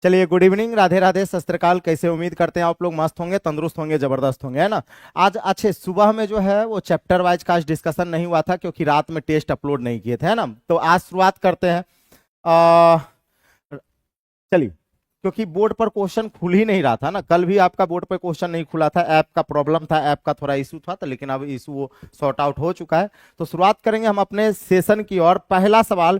चलिए, good evening, Radhe Radhe, सत श्री अकाल। कैसे, उम्मीद करते हैं आप लोग मस्त होंगे, तंदुरुस्त होंगे, जबरदस्त होंगे, है ना। आज अच्छे सुबह में जो है वो चैप्टर वाइज का आज डिस्कशन नहीं हुआ था क्योंकि रात में टेस्ट अपलोड नहीं किए थे, है ना। तो आज शुरुआत करते हैं। आ, चलिए, क्योंकि बोर्ड पर क्वेश्चन खुल ही नहीं रहा था ना, कल भी आपका बोर्ड पर क्वेश्चन नहीं खुला था, ऐप का प्रॉब्लम था, ऐप का थोड़ा इशू था, तो लेकिन अब इशू वो सॉर्ट आउट हो चुका है। तो शुरुआत करेंगे हम अपने सेशन की। और पहला सवाल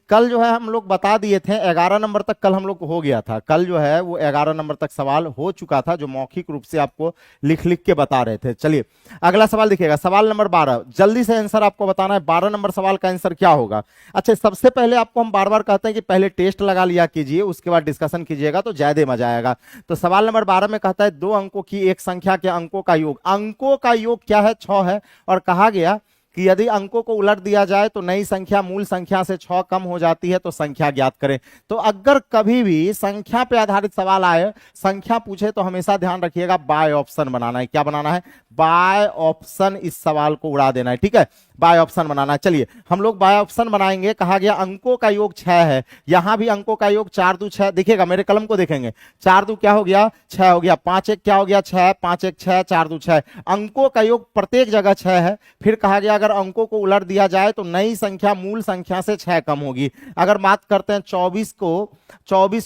कल जो है हम लोग बता दिए थे, 11 नंबर तक कल हम लोग हो गया था। कल जो है वो 11 नंबर तक सवाल हो चुका था, जो मौखिक रूप से आपको लिख लिख के बता रहे थे। चलिए, अगला सवाल देखिएगा, सवाल नंबर 12। जल्दी से आंसर आपको बताना है, 12 नंबर सवाल का आंसर क्या होगा। अच्छा, सबसे पहले आपको हम बार बार कहते हैं कि पहले टेस्ट लगा लिया कीजिए, उसके बाद डिस्कशन कीजिएगा तो ज्यादा मजा आएगा। तो सवाल नंबर 12 में कहता है, दो अंकों की एक संख्या के अंकों का योग। अंकों का योग क्या है? 6 है। और कहा गया कि यदि अंकों को उलट दिया जाए तो नई संख्या मूल संख्या से 6 कम हो जाती है, तो संख्या ज्ञात करें। तो अगर कभी भी संख्या पे आधारित सवाल आए, संख्या पूछे, तो हमेशा ध्यान रखिएगा बाय ऑप्शन बनाना है। क्या बनाना है? बाय ऑप्शन, इस सवाल को उड़ा देना है, ठीक है, बाय ऑप्शन बनाना है। चलिए, हम लोग बाय ऑप्शन बनाएंगे। कहा गया अंकों का योग 6 है, यहां भी अंकों का योग 4 दू 6, देखिएगा मेरे कलम को देखेंगे, 4 दू क्या हो गया? 6 हो गया। 5 1 क्या हो गया? 6, 5 1 6, 4 दू 6। अंकों का योग प्रत्येक जगह 6 है। फिर कहा गया अगर अंकों को उलट दिया जाए तो नई संख्या मूल संख्या से 6 कम होगी। अगर बात करते हैं 24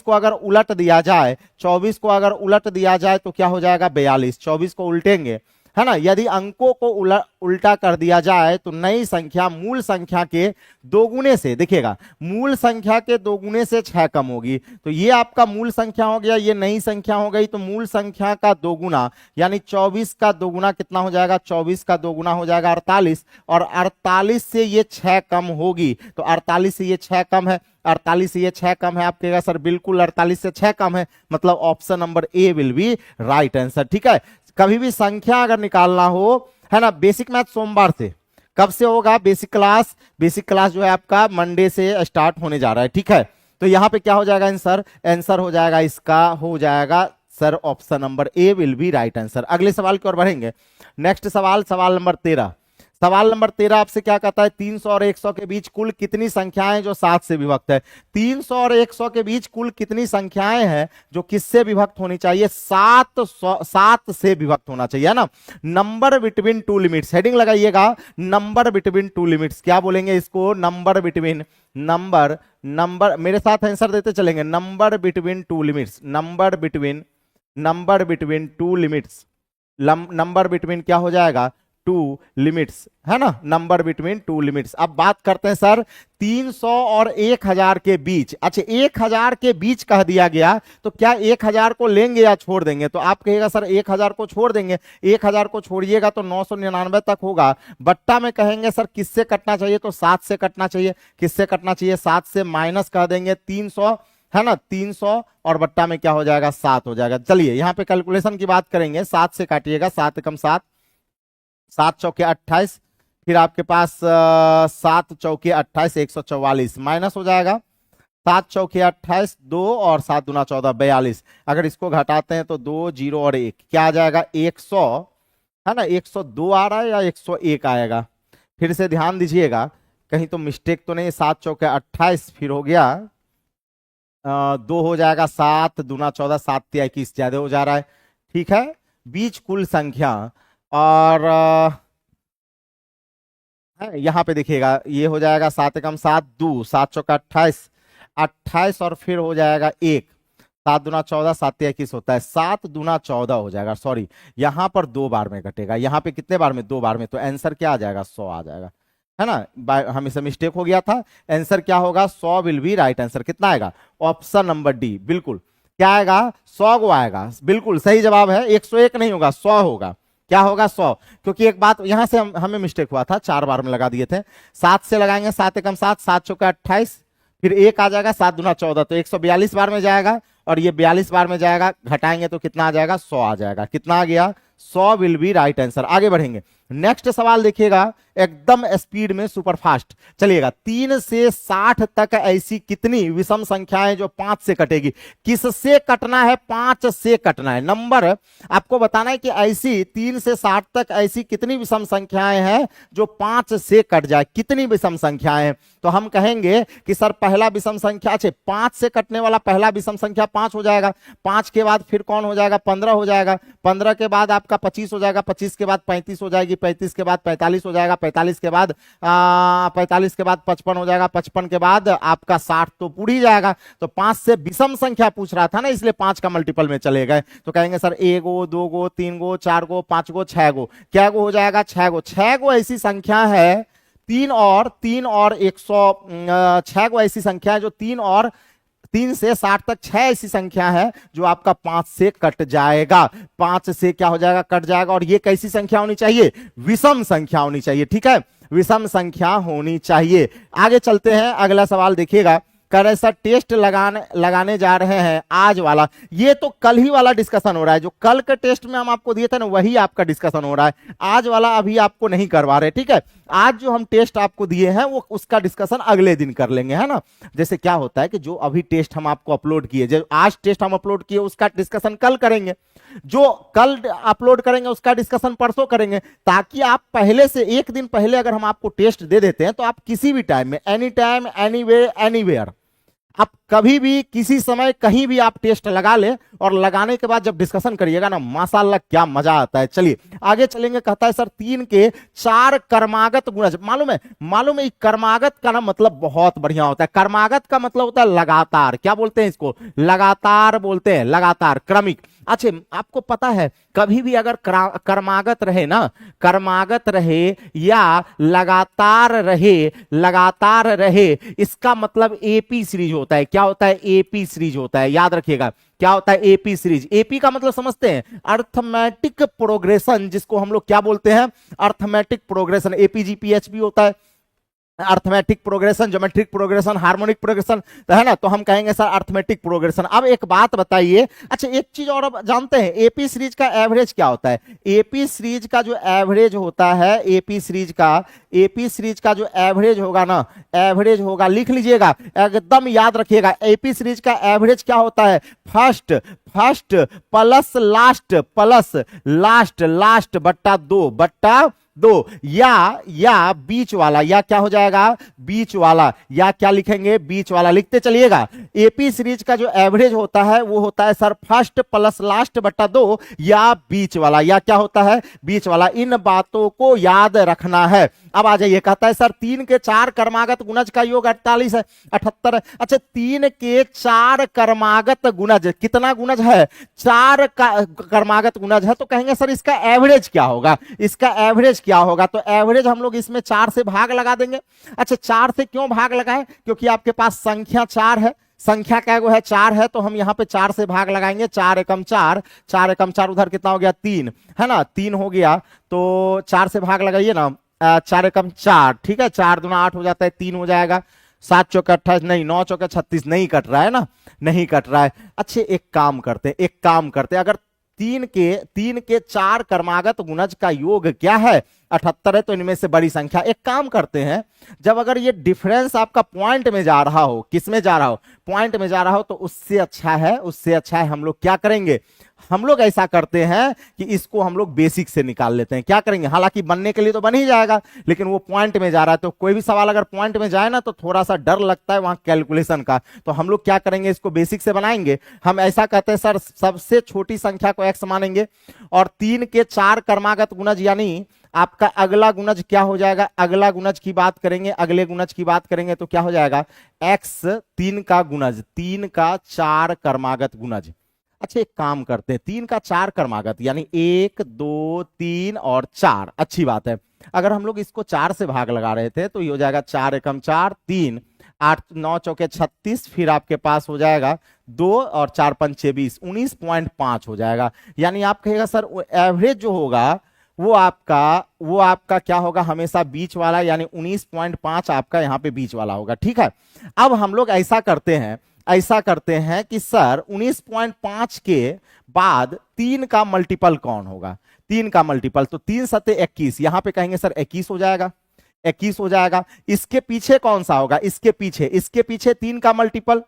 को अगर उलट दिया जाए, 24 को अगर उलट दिया जाए तो क्या हो जाएगा? 42। 24 को उल्टेंगे, है ना। यदि अंकों को उल्टा कर दिया जाए तो नई संख्या मूल संख्या के दोगुने से, देखिएगा, मूल संख्या के दोगुने से 6 कम होगी। तो ये आपका मूल संख्या हो गया, ये नई संख्या हो गई। तो मूल संख्या का दोगुना यानी 24 का दोगुना कितना हो जाएगा? 24 का दोगुना हो जाएगा 48, और 48 से ये 6 कम होगी। तो 48 से ये 6 कम है, 48 से ये 6 कम है। आप कहेगा सर बिल्कुल 48 से 6 कम है, मतलब option number A will be right answer, ठीक है। कभी भी संख्या अगर निकालना हो, है ना, बेसिक मैथ सोमवार से, कब से होगा? बेसिक क्लास जो है आपका मंडे से स्टार्ट होने जा रहा है, ठीक है। तो यहां पे क्या हो जाएगा आंसर? आंसर हो जाएगा इसका, हो जाएगा sir option number A will be right answer. अगले सवाल की ओर बढ़ेंगे। नेक्स्ट सवाल, सवाल नंबर 13। सवाल नंबर 13 आपसे क्या कहता है? 300 और 100 के बीच कुल कितनी संख्याएं जो 7 से विभक्त है? 300 और 100 के बीच कुल कितनी संख्याएं हैं जो किससे विभक्त होनी चाहिए? 7 से विभक्त होना चाहिए, है ना। Number between two limits, heading लगाइएगा, नंबर बिटवीन टू लिमिट्स। क्या बोलेंगे इसको? नंबर बिटवीन, नंबर मेरे साथ आंसर देते चलेंगे, number between two limits, number between two limits, number between क्या हो जाएगा? टू लिमिट्स, है ना, नंबर बिटवीन टू लिमिट्स। अब बात करते हैं सर 300 और 1000 के बीच। अच्छा, 1000 के बीच कह दिया गया, तो क्या 1000 को लेंगे या छोड़ देंगे? तो आप कहेगा सर 1000 को छोड़ देंगे। 1000 को छोड़िएगा तो 999 तक होगा। बट्टा में कहेंगे सर किससे कटना चाहिए? तो 7 से कटना चाहिए। किससे कटना चाहिए? 7 से, माइनस कह देंगे 300, है ना, 300, और बट्टा में क्या हो जाएगा? 7 हो जाएगा। चलिए, यहां पे कैलकुलेशन की बात करेंगे। 7 से काटिएगा, 7 एकम 7, 7 चौके 28, फिर आपके पास 7 चौके 28, 144, माइनस हो जाएगा 7 चौके 28, 2 और 7 दूना 14, 42। अगर इसको घटाते हैं तो 2 0 और 1 क्या आ जाएगा? 100, है ना, 102 आ रहा है या 101 आएगा? फिर से ध्यान दीजिएगा, कहीं तो मिस्टेक तो नहीं। 7 चौके 28, फिर हो गया 2 हो जाएगा, 7 दूना 14, 7 तिया 21, ज्यादा हो जा रहा है, ठीक है। बीच कुल संख्या, और यहां पे देखिएगा ये हो जाएगा 7 एकम 7, 2, 7 चौका 28, 28, और फिर हो जाएगा 1, 7 दूना 14, 7 तिया 21 होता है, 7 दूना 14 हो जाएगा। सॉरी, यहां पर 2 बार में कटेगा, यहां पे कितने बार में? 2 बार में। तो आंसर क्या आ जाएगा? 100 आ जाएगा, है ना। हमेशा मिस्टेक हो गया था। आंसर क्या होगा? 100 विल बी राइट आंसर। कितना आएगा? ऑप्शन नंबर डी, बिल्कुल। क्या आएगा? 100 को आएगा, बिल्कुल सही जवाब है। 101 नहीं होगा, 100 होगा। क्या होगा? 100। क्योंकि एक बात यहां से हमें मिस्टेक हुआ था, 4 बार में लगा दिए थे। 7 से लगाएंगे, 7 एकम 7, 7 चौका 28, फिर 1 आ जाएगा, 7 दूना 14, तो 142 बार में जाएगा, और ये 42 बार में जाएगा। घटाएंगे तो कितना आ जाएगा? 100 आ जाएगा। कितना आ गया? 100 विल बी राइट आंसर। आगे बढ़ेंगे, नेक्स्ट सवाल देखिएगा, एकदम स्पीड में सुपर फास्ट चलिएगा। 3 से 60 तक ऐसी कितनी विषम संख्याएं जो 5 से कटेगी? किससे कटना है? 5 से कटना है। नंबर आपको बताना है कि ऐसी 3 से 60 तक ऐसी कितनी विषम संख्याएं हैं जो 5 से कट जाए। कितनी विषम संख्याएं हैं? तो हम कहेंगे कि सर पहला विषम संख्या 5 से कटने वाला पहला विषम संख्या 5 हो जाएगा। 5 के बाद फिर कौन हो जाएगा? 15 हो जाएगा। 15 के बाद आपका 25 हो जाएगा। 25 के बाद 35 हो जाएगी। 35 के बाद 45 हो जाएगा। 45 के बाद 45 के बाद 55 हो जाएगा। 55 के बाद आपका 60 तो पूरी जाएगा। तो 5 से विषम संख्या पूछ रहा था ना, इसलिए 5 का मल्टीपल में चले गए। तो कहेंगे सर 1 गो, 2 गो, 3 गो, 4 गो, 5 गो, 6 गो। क्या गो हो जाएगा? 6 गो। 6 गो ऐसी संख्या है, 3 और 6 गो ऐसी संख्या है जो 3 से 60 तक 6 ऐसी संख्या है जो आपका 5 से कट जाएगा। 5 से क्या हो जाएगा? कट जाएगा। और ये कैसी संख्या होनी चाहिए? विषम संख्या होनी चाहिए। ठीक है, विषम संख्या होनी चाहिए। आगे चलते हैं, अगला सवाल देखिएगा। कैसा टेस्ट लगाने जा रहे हैं आज वाला। ये तो कल ही वाला डिस्कशन हो रहा है, जो कल के टेस्ट में हम आपको दिए थे ना, वही आपका डिस्कशन हो रहा है। आज वाला अभी आपको नहीं करवा रहे। ठीक है, आज जो हम टेस्ट आपको दिए हैं वो उसका डिस्कशन अगले दिन कर लेंगे, है ना। जैसे क्या होता है कि जो अभी टेस्ट हम आपको अपलोड किए, जो आज टेस्ट हम अपलोड किए उसका डिस्कशन कल करेंगे, जो कल अपलोड करेंगे उसका डिस्कशन परसों करेंगे, ताकि आप पहले से एक दिन पहले अगर हम आपको टेस्ट दे देते हैं तो आप किसी भी टाइम में, एनी टाइम, एनीवे, एनीवेयर, आप कभी भी किसी समय कहीं भी आप टेस्ट लगा ले, और लगाने के बाद जब डिस्कशन करिएगा ना, माशाल्लाह क्या मजा आता है। चलिए आगे चलेंगे। कहता है सर 3 के 4 कर्मागत गुणज। मालूम है कर्मागत का ना मतलब बहुत बढ़िया होता है। कर्मागत का मतलब होता है लगातार। क्या बोलते हैं इसको? लगातार बोलते हैं, लगातार, क्रमिक। अच्छा, आपको पता है कभी भी अगर कर्मागत रहे ना, कर्मागत रहे या लगातार रहे, इसका मतलब एपी सीरीज होता है। क्या होता है? एपी सीरीज होता है। याद रखिएगा क्या होता है? AP series. एपी का मतलब समझते हैं? अर्थमेटिक प्रोग्रेशन, जिसको हम लोग क्या बोलते हैं? Arithmetic progression. एपीजीपीएच भी होता है, arithmetic progression, geometric progression, harmonic progression, तो है ना। तो हम कहेंगे सर अर्थमेटिक प्रोग्रेशन। अब एक बात बताइए, अच्छा एक चीज और अब जानते हैं, एपी सीरीज का एवरेज क्या होता है? एपी सीरीज का जो एवरेज होता है, एपी सीरीज का जो एवरेज होगा ना, एवरेज होगा, लिख लीजिएगा, एकदम याद रखिएगा। एपी सीरीज का एवरेज क्या होता है? फर्स्ट प्लस लास्ट बट्टा 2 या बीच वाला, या क्या हो जाएगा? बीच वाला, या क्या लिखेंगे? बीच वाला। लिखते चलिएगा। एपी सीरीज का जो एवरेज होता है वो होता है सर फर्स्ट प्लस लास्ट बट्टा 2 या बीच वाला, या क्या होता है? बीच वाला। इन बातों को याद रखना है। अब आ जाइए, कहता है सर 3 के 4 कर्मागत गुणज का योग 48 है, 78 है। अच्छा 3 के 4 कर्मागत गुणज, कितना गुणज है? 4 कर्मागत गुणज है। तो कहेंगे सर इसका एवरेज क्या होगा? इसका एवरेज क्या होगा? तो एवरेज हम लोग इसमें 4 से भाग लगा देंगे। अच्छा 4 से क्यों भाग लगाएं? क्योंकि आपके पास संख्या 4 है। संख्या क्या है? 4 है, तो हम यहां पे 4 से भाग लगाएंगे। 4 एकम 4, 4 एकम 4, उधर कितना हो गया? 3, है ना, 3 हो गया। तो 4 से भाग लगाइए ना, 4 एकम 4, ठीक है, 4 दूना 8 हो जाता है, 3 हो जाएगा। 7 चौके 28 नहीं, 9 चौके 36 नहीं कट रहा है ना, नहीं कट रहा है। अच्छे एक काम करते हैं, अगर 3 के 4 कर्मागत गुणज का योग क्या है? 78 है, तो इनमें से बड़ी संख्या। एक काम करते हैं, जब अगर ये डिफरेंस आपका पॉइंट में जा रहा हो, किस में जा रहा हो? पॉइंट में जा रहा हो, तो उससे अच्छा है हम लोग क्या करेंगे? हम लोग ऐसा करते हैं कि इसको हम लोग बेसिक से निकाल लेते हैं। क्या करेंगे? हालांकि बनने के लिए तो बन ही जाएगा, लेकिन वो पॉइंट में जा रहा है, तो कोई भी सवाल अगर पॉइंट में जाए ना तो थोड़ा सा डर लगता है वहां कैलकुलेशन का। तो हम लोग क्या करेंगे? इसको बेसिक से बनाएंगे। हम ऐसा कहते हैं सर सबसे छोटी संख्या को x मानेंगे, और 3 के 4 कर्मागत गुणज, यानी आपका अगला गुणज क्या हो जाएगा? अगला गुणज की बात करेंगे, अगले गुणज की बात करेंगे तो क्या हो जाएगा? x 3 का गुणज, 3 का 4 कर्मागत गुणज। अच्छा एक काम करते हैं, 3 का 4 कर्मागत यानी 1 2 3 और 4। अच्छी बात है। अगर हम लोग इसको 4 से भाग लगा रहे थे तो ये हो जाएगा 4 एकम 4, 3, 8 9 चौके 36, फिर आपके पास हो जाएगा 2 और 4 पंचे 20, 19.5 हो जाएगा। यानी आप कहेगा सर एवरेज जो होगा वो आपका क्या होगा? हमेशा बीच वाला, यानी 19.5 आपका यहाँ पे बीच वाला होगा। ठीक है, अब हम लोग ऐसा करते हैं कि सर 19.5 के बाद 3 का मल्टीपल कौन होगा? 3 का मल्टीपल, तो 3 सत्ते 21, यहां पे कहेंगे सर 21 हो जाएगा, 21 हो जाएगा। इसके पीछे कौन सा होगा, इसके पीछे 3 का मल्टीपल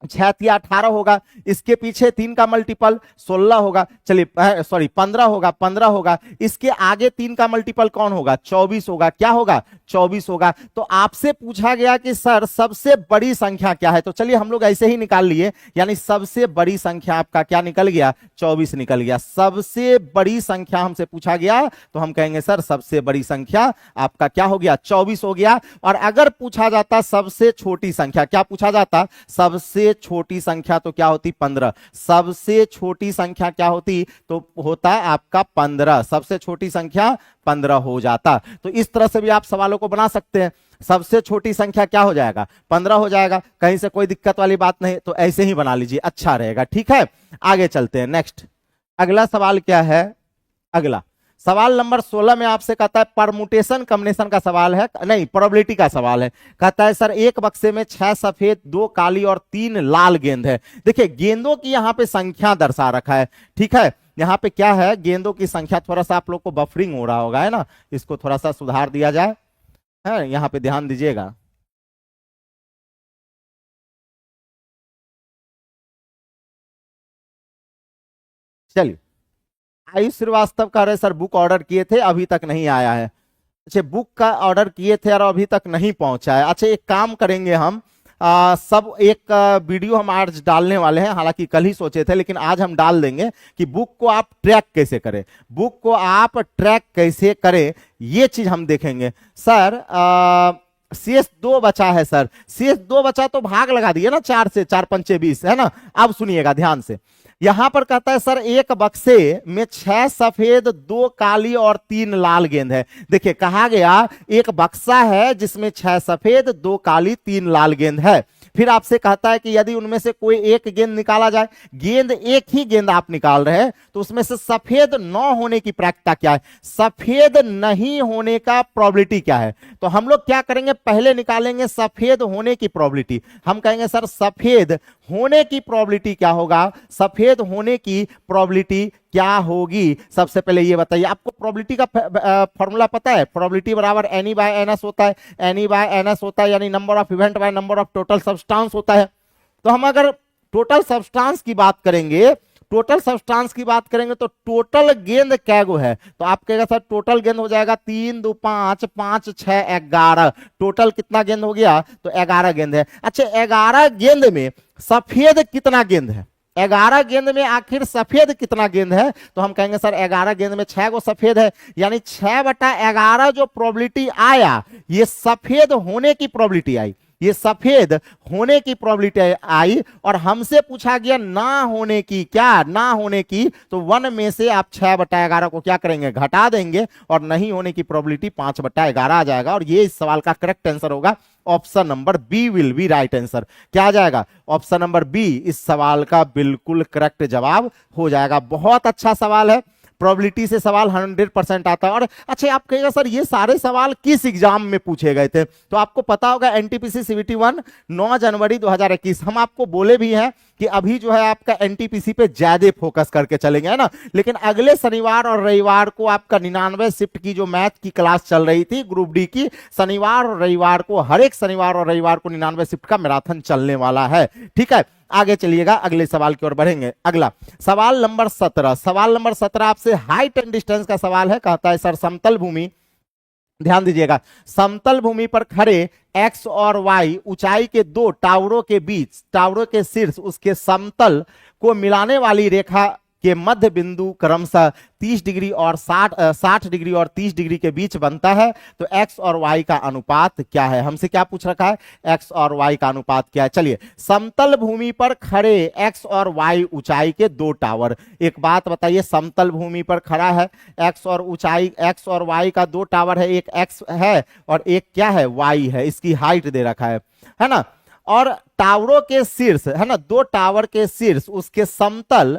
6 या 18 होगा, इसके पीछे 3 का मल्टीपल 16 होगा, चलिए सॉरी 15 होगा, 15 होगा, इसके आगे 3 का मल्टीपल कौन होगा, 24 होगा, क्या होगा 24 होगा। तो आपसे पूछा गया कि सर सबसे बड़ी संख्या क्या है, तो चलिए हम लोग ऐसे ही निकाल लिए, यानी सबसे बड़ी संख्या आपका क्या निकल गया, 24 निकल गया। सबसे बड़ी संख्या हमसे पूछा गया तो हम कहेंगे सर सबसे बड़ी संख्या आपका क्या हो गया, 24 हो गया। और अगर पूछा जाता सबसे छोटी संख्या, क्या पूछा जाता, सबसे छोटी संख्या, तो क्या होती 15, सबसे छोटी संख्या क्या होती, तो होता आपका 15, सबसे छोटी संख्या 15 हो जाता। तो इस तरह से भी आप सवालों को बना सकते हैं, सबसे छोटी संख्या क्या हो जाएगा 15 हो जाएगा, कहीं से कोई दिक्कत वाली बात नहीं, तो ऐसे ही बना लीजिए, अच्छा रहेगा। ठीक है, आगे चलते हैं, नेक्स्ट अगला सवाल क्या है, अगला सवाल नंबर 16 में आपसे कहता है परमुटेशन कॉम्बिनेशन का सवाल है, नहीं प्रोबेबिलिटी का सवाल है। कहता है सर एक बक्से में 6 सफेद 2 काली और 3 लाल गेंद है। देखिए गेंदों की यहां पे संख्या दर्शा रखा है, ठीक है, यहां पे क्या है, गेंदों की संख्या, थोड़ा सा आप लोग को बफरिंग हो रहा होगा, है ना, इसको थोड़ा सा सुधार दिया जाए, है यहां पे ध्यान दीजिएगा। चलिए, आयुष श्रीवास्तव कह रहे सर बुक ऑर्डर किए थे अभी तक नहीं आया है। अच्छा, बुक का ऑर्डर किए थे और अभी तक नहीं पहुंचा है। अच्छा, एक काम करेंगे हम, सब एक वीडियो हम आज डालने वाले हैं, हालांकि कल ही सोचे थे लेकिन आज हम डाल देंगे कि बुक को आप ट्रैक कैसे करें, बुक को आप ट्रैक कैसे करें ये चीज हम देखेंगे। सर शेष 2 बचा है, सर शेष 2 बचा तो भाग लगा दिए ना, 4 से 4 पंचे 20, है ना। अब सुनिएगा ध्यान से, यहां पर कहता है सर एक बक्से में 6 सफेद 2 काली और 3 लाल गेंद है। देखिए कहा गया एक बक्सा है जिसमें 6 सफेद 2 काली 3 लाल गेंद है। फिर आपसे कहता है कि यदि उनमें से कोई एक गेंद निकाला जाए, गेंद एक ही गेंद आप निकाल रहे हैं, तो उसमें से सफेद न होने की प्रायिकता क्या है, सफेद नहीं होने का प्रोबेबिलिटी क्या है। तो हम लोग क्या करेंगे, पहले निकालेंगे सफेद होने की प्रोबेबिलिटी। हम कहेंगे सर सफेद होने की प्रोबेबिलिटी क्या होगा, सफेद होने की प्रोबेबिलिटी क्या होगी। सबसे पहले ये बताइए, आपको प्रोबेबिलिटी का फॉर्मूला पता है, प्रोबेबिलिटी बराबर एनी बाय एनएस होता है, एनी बाय एनएस होता है यानी number of event by number of total substance होता है। तो हम अगर टोटल सब्सटेंस की बात करेंगे, टोटल सब्सटेंस की बात करेंगे तो टोटल गेंद क्या गो है, तो आप कहेगा सर टोटल गेंद हो जाएगा 3 2 5 5 6 11, टोटल कितना गेंद हो गया, तो 11 गेंद है। अच्छा 11 गेंद में सफेद कितना गेंद है, 11 गेंद में आखिर सफेद कितना गेंद है, तो हम कहेंगे सर 11 गेंद में 6 गो सफेद है, यानी 6/11 जो प्रोबेबिलिटी आया ये सफेद होने की प्रोबेबिलिटी आई, ये सफेद होने की प्रोबेबिलिटी आई। और हमसे पूछा गया ना होने की, क्या ना होने की, तो 1 में से आप 6/11 को क्या करेंगे, घटा देंगे और नहीं होने की प्रोबेबिलिटी 5/11 आ जाएगा। और ये इस सवाल का करेक्ट आंसर होगा, option number B will be right answer. क्या आ जाएगा, ऑप्शन नंबर बी इस सवाल का बिल्कुल करेक्ट जवाब हो जाएगा। बहुत अच्छा सवाल है, प्रोबेबिलिटी से सवाल 100% आता है। और अच्छा आप कहेगा सर ये सारे सवाल किस एग्जाम में पूछे गए थे, तो आपको पता होगा एनटीपीसी सीवीटी 1 9 जनवरी 2021। हम आपको बोले भी हैं कि अभी जो है आपका एनटीपीसी पे ज्यादा फोकस करके चलेंगे, है ना। लेकिन अगले शनिवार और रविवार को आपका 99 शिफ्ट की जो मैथ की क्लास चल रही थी ग्रुप डी की, शनिवार और रविवार को, हर एक शनिवार और रविवार को 99 शिफ्ट का मैराथन चलने वाला है। ठीक है, आगे चलिएगा, अगले सवाल की ओर बढ़ेंगे। अगला सवाल नंबर 17, सवाल नंबर 17 आपसे हाइट एंड डिस्टेंस का सवाल है। कहता है सर समतल भूमि, ध्यान दीजिएगा, समतल भूमि पर खड़े एक्स और वाई ऊंचाई के 2 टावरों के बीच, टावरों के शीर्ष उसके समतल को मिलाने वाली रेखा के मध्य बिंदु क्रमशः 30 डिग्री और 60 डिग्री और 30 डिग्री के बीच बनता है। तो एक्स और वाई का अनुपात क्या है, हमसे क्या पूछ रखा है, एक्स और वाई का अनुपात क्या है। चलिए, समतल भूमि पर खड़े एक्स और वाई ऊंचाई के 2 टावर। एक बात बताइए, समतल भूमि पर खड़ा है एक्स और ऊंचाई, एक्स और वाई का 2 टावर है, एक एक्स है और एक क्या है, वाई है, इसकी हाइट दे रखा है ना। और टावरों के शीर्ष, है ना, 2 टावर के शीर्ष उसके समतल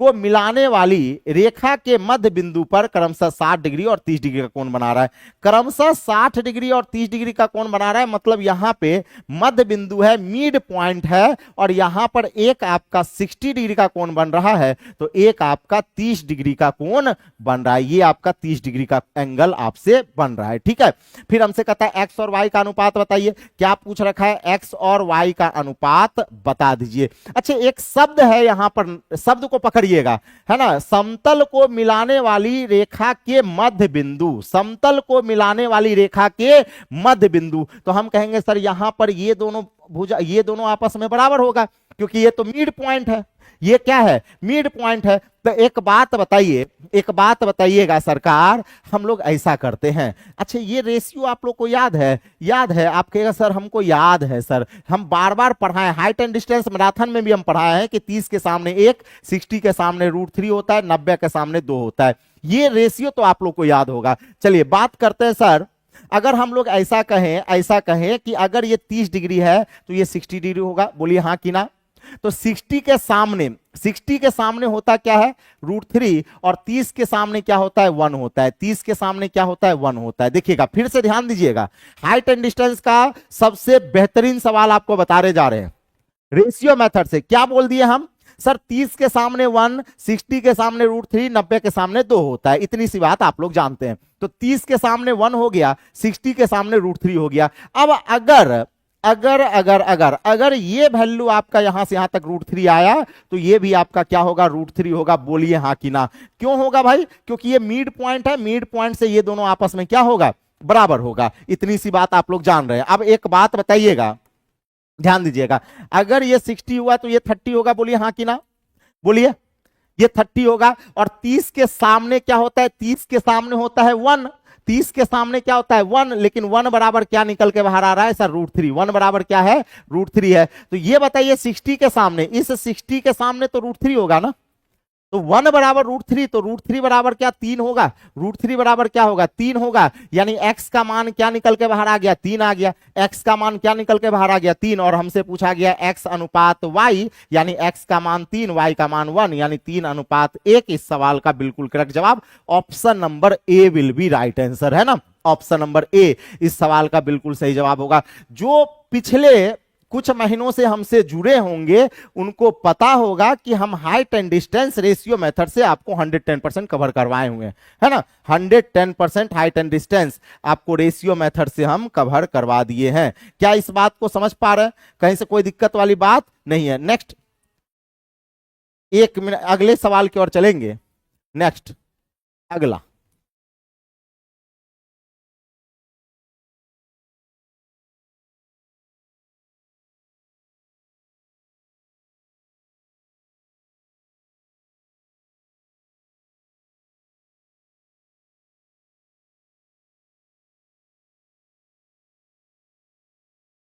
को मिलाने वाली रेखा के मध्य बिंदु पर क्रमशः 60 डिग्री और 30 डिग्री का कोण बना रहा है। क्रमशः 60 डिग्री और 30 डिग्री का कोण बना रहा है, मतलब यहां पे मध्य बिंदु है, मिड पॉइंट है, और यहां पर एक आपका 60 डिग्री का कोण बन रहा है, तो एक आपका 30 डिग्री का कोण बन रहा है। ये आपका 30 डिग्री का एंगल आपसे बन रहा है, ठीक है। फिर हमसे कहता है एक्स और वाई का अनुपात बताइए। क्या पूछ रखा है? एक्स और वाई का अनुपात बता दीजिए। अच्छा, एक शब्द है यहां पर, शब्द को पकड़िएगा, है ना, समतल को मिलाने वाली रेखा के मध्य बिंदु, समतल को मिलाने वाली रेखा के मध्य बिंदु। तो हम कहेंगे सर यहां पर ये दोनों भुजा, ये दोनों आपस में बराबर होगा, क्योंकि ये तो मिड पॉइंट है, ये क्या है? मिड पॉइंट है। तो एक बात बताइए, एक बात बताइएगा सरकार, हम लोग ऐसा करते हैं। अच्छा, ये रेशियो आप लोग को याद है? याद है? आप कहेगा सर हमको याद है सर, हम बार बार पढ़ाए, हाइट एंड डिस्टेंस मैराथन में भी हम पढ़ाए हैं कि 30 के सामने 1, 60 के सामने √3 होता है, 90 के सामने 2 होता है। ये रेशियो तो आप लोग को याद होगा। चलिए बात करते हैं सर, अगर हम लोग ऐसा कहें, ऐसा कहें कि अगर ये 30 डिग्री है तो ये 60 डिग्री होगा, बोलिए हाँ कि ना? तो 60 के सामने, 60 के सामने होता क्या है? √3, और 30 के सामने क्या होता है? 1 होता है। 30 के सामने क्या होता है? 1 होता है। देखिएगा, फिर से ध्यान दीजिएगा, हाइट एंड डिस्टेंस का सबसे बेहतरीन सवाल आपको बताने जा रहे हैं रेशियो मेथड से। क्या बोल दिए हम सर? 30 के सामने 1, 60 के सामने √3, 90 के सामने 2 होता है। इतनी सी बात आप लोग जानते हैं। तो 30 के सामने 1 हो गया, 60 के सामने √3 हो गया। अब अगर अगर अगर अगर अगर ये वैल्यू आपका यहां से यहां तक √3 आया, तो ये भी आपका क्या होगा? √3 होगा। बोलिए हाँ कि ना? क्यों होगा भाई? क्योंकि ये मिड पॉइंट है, मिड पॉइंट से ये दोनों आपस में क्या होगा? बराबर होगा। इतनी सी बात आप लोग जान रहे हैं। अब एक बात बताइएगा, ध्यान दीजिएगा, अगर ये 60 हुआ तो ये 30 होगा। बोलिए हाँ कि ना? बोलिए, ये 30 होगा। और 30 के सामने क्या होता है? 30 के सामने होता है 1, 30 के सामने क्या होता है? 1, लेकिन 1 बराबर क्या निकल के बाहर आ रहा है सर? √3। 1 बराबर क्या है? √3 है। तो ये बताइए 60 के सामने, इस 60 के सामने तो √3 होगा ना? तो 1 बराबर √3, तो √3 बराबर क्या? 3 होगा। √3 बराबर क्या होगा? 3 होगा। यानी x का मान क्या निकल के बाहर आ गया? 3 आ गया। x का मान क्या निकल के बाहर आ गया? 3। और हमसे पूछा गया x अनुपात y, यानी x का मान 3, y का मान 1, यानी 3 अनुपात 1। इस सवाल का बिल्कुल करेक्ट जवाब option number A will be right answer, है ना? ऑप्शन नंबर ए इस सवाल का बिल्कुल सही जवाब होगा। जो पिछले कुछ महीनों से हमसे जुड़े होंगे उनको पता होगा कि हम height and distance ratio method से आपको 110% कवर करवाए हुए हैं, है ना? 110% हाइट एंड डिस्टेंस आपको रेशियो मेथड से हम कवर करवा दिए हैं। क्या इस बात को समझ पा रहे हैं? कहीं से कोई दिक्कत वाली बात नहीं है। नेक्स्ट, 1 मिनट, अगले सवाल की ओर चलेंगे। नेक्स्ट, अगला,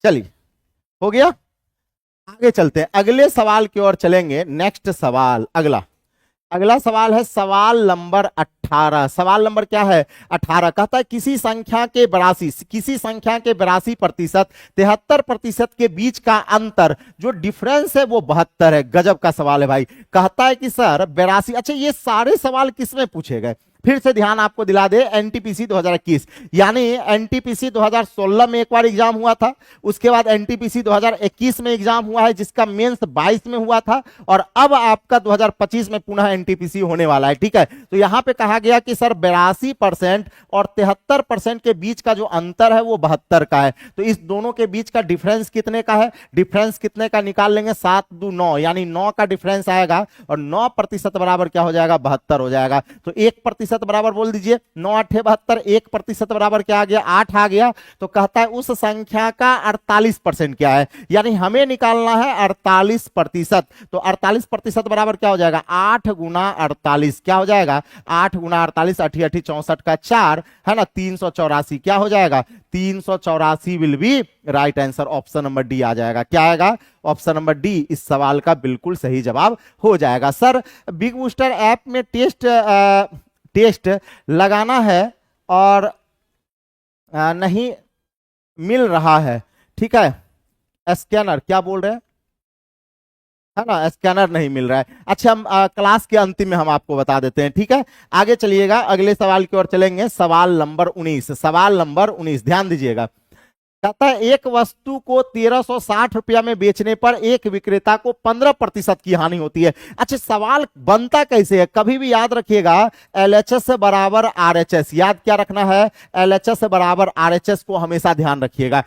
चलिए हो गया। आगे चलते हैं, अगले सवाल की ओर चलेंगे। नेक्स्ट सवाल, अगला, अगला सवाल है सवाल नंबर 18। सवाल नंबर क्या है? 18। कहता है किसी संख्या के 82% 73% के बीच का अंतर, जो डिफरेंस है वो 72 है। गजब का सवाल है भाई। कहता है कि सर 82, अच्छा ये सारे सवाल किसमें पूछे गए? फिर से ध्यान आपको दिला दे, एनटीपीसी 2021, यानी एनटीपीसी 2016 में एक बार एग्जाम हुआ था, उसके बाद एनटीपीसी 2021 में एग्जाम हुआ है जिसका मेंस 22 में हुआ था, और अब आपका 2025 में पुनः एनटीपीसी होने वाला है, ठीक है? तो यहां पे कहा गया कि सर 82% और 73% के बीच का जो अंतर है वो 72 का है। तो इस दोनों के बीच का डिफरेंस कितने का है? डिफरेंस कितने का निकाल लेंगे? 7 2 9, यानी 9 का डिफरेंस आएगा, और 9% बराबर क्या हो जाएगा? 72 हो जाएगा। तो 1% बराबर बोल दीजिए, 9 8 72, 1% बराबर क्या आ गया? 8 आ गया। तो कहता है उस संख्या का 48% क्या है, यानी हमें निकालना है 48%। तो 48% बराबर क्या हो जाएगा? 8 गुना 48, क्या हो जाएगा? 8 गुना 48, 8 8 64 का 4, है ना? 384, क्या हो जाएगा? 384 will be right answer. Option number D आ जाएगा। क्या आएगा? ऑप्शन नंबर डी इस सवाल का बिल्कुल सही जवाब हो जाएगा। सर बिग बूस्टर ऐप में टेस्ट लगाना है और नहीं मिल रहा है, ठीक है? स्कैनर क्या बोल रहे हैं? है ना, स्कैनर नहीं मिल रहा है। अच्छा, हम क्लास के अंतिम में हम आपको बता देते हैं, ठीक है। आगे चलिएगा, अगले सवाल की ओर चलेंगे। सवाल नंबर 19, सवाल नंबर 19, ध्यान दीजिएगा। कहता है एक वस्तु को 1360 रुपया में बेचने पर एक विक्रेता को 15% की हानि होती है। अच्छा, सवाल बनता कैसे है, कभी भी याद रखिएगा, एलएचएस बराबर आरएचएस, याद क्या रखना है, एलएचएस बराबर आरएचएस को हमेशा ध्यान रखिएगा।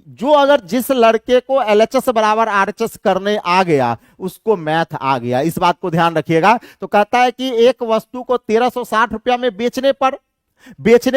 जो अगर जिस लड़के को एलएचएस बराबर आरएचएस करने आ गया उसको मैथ आ गया, इस बात को ध्यान रखिएगा। तो कहता है कि एक वस्तु को 1360 रुपया में बेचने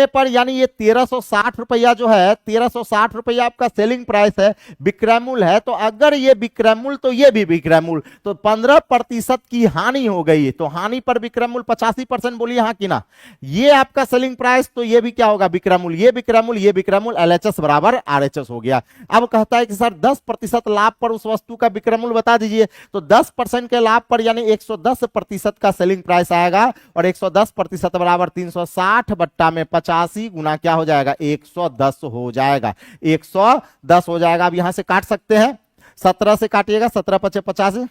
पर यानी ये 1360 रुपया जो है, 1360 रुपया आपका सेलिंग प्राइस है, विक्रय मूल्य है। तो अगर ये विक्रय मूल्य तो ये भी विक्रय मूल्य, तो 15% की हानि हो गई। तो हानि पर विक्रय मूल्य 85%, बोलिए हाँ कि ना। ये आपका सेलिंग प्राइस, तो ये भी क्या होगा, विक्रय मूल्य, ये विक्रय मूल्य, ये विक्रय मूल्य, एलएचएस बराबर आरएचएस हो गया। अब कहता है कि सर 10% लाभ पर उस वस्तु का विक्रय मूल्य बता दीजिए। तो 10% के लाभ पर यानी 110% का सेलिंग प्राइस आएगा, और 110% बराबर 360 बट्टा में 85 गुना क्या हो जाएगा, 110 हो जाएगा, 110 हो जाएगा। अब यहां से काट सकते हैं, 17 से काटिएगा, 17 पचे 50 है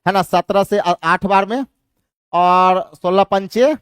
ना, 17 से 8 बार में, और 16 पंचे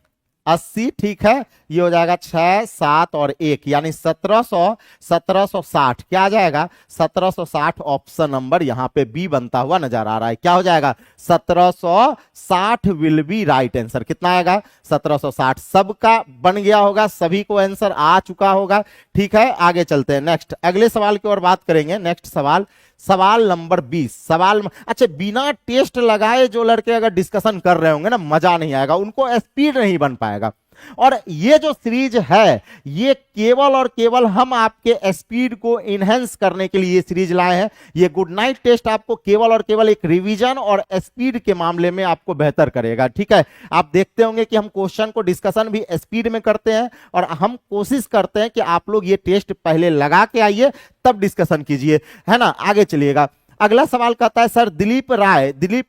80, ठीक है। ये हो जाएगा 6 7 और 1 यानी 1760 क्या आ जाएगा, 1760 ऑप्शन नंबर यहां पे बी बनता हुआ नजर आ रहा है। क्या हो जाएगा, 1760 विल बी राइट आंसर। कितना आएगा, 1760। सबका बन गया होगा, सभी को आंसर आ चुका होगा, ठीक है। आगे चलते हैं, नेक्स्ट अगले सवाल की ओर बात करेंगे। नेक्स्ट सवाल, सवाल नंबर 20। अच्छा, बिना टेस्ट लगाए जो लड़के अगर डिस्कशन कर रहे होंगे ना, मजा नहीं आएगा, उनको स्पीड नहीं बन पाएगा। और ये जो सीरीज है, ये केवल और केवल हम आपके स्पीड को इनहेंस करने के लिए सीरीज लाए हैं। ये गुड नाइट टेस्ट आपको केवल और केवल एक रिवीजन और स्पीड के मामले में आपको बेहतर करेगा, ठीक है। आप देखते होंगे कि हम क्वेश्चन को डिस्कशन भी स्पीड में करते हैं, और हम कोशिश करते हैं कि आप लोग ये टेस्ट पहले लगा के आइए तब डिस्कशन कीजिए, है ना। आगे चलिएगा, अगला सवाल कहता है सर दिलीप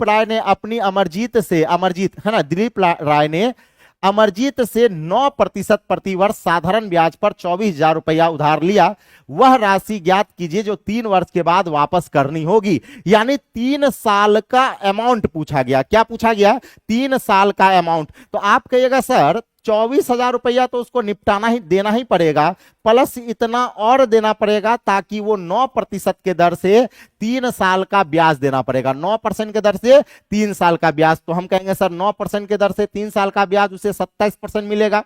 राय ने अपनी अमरजीत है ना, दिलीप राय ने अमरजीत से 9% प्रतिवर्ष साधारण ब्याज पर 24,000 रुपया उधार लिया। वह राशि ज्ञात कीजिए जो 3 वर्ष के बाद वापस करनी होगी। यानी 3 साल का अमाउंट पूछा गया। क्या पूछा गया, 3 साल का अमाउंट। तो आप कहिएगा सर 24,000 रुपया तो उसको निपटाना ही देना ही पड़ेगा, प्लस इतना और देना पड़ेगा ताकि वो 9% के दर से 3 साल का ब्याज देना पड़ेगा। 9% के दर से 3 साल का ब्याज। तो हम कहेंगे सर 9% के दर से 3 साल का ब्याज, उसे 27% मिलेगा।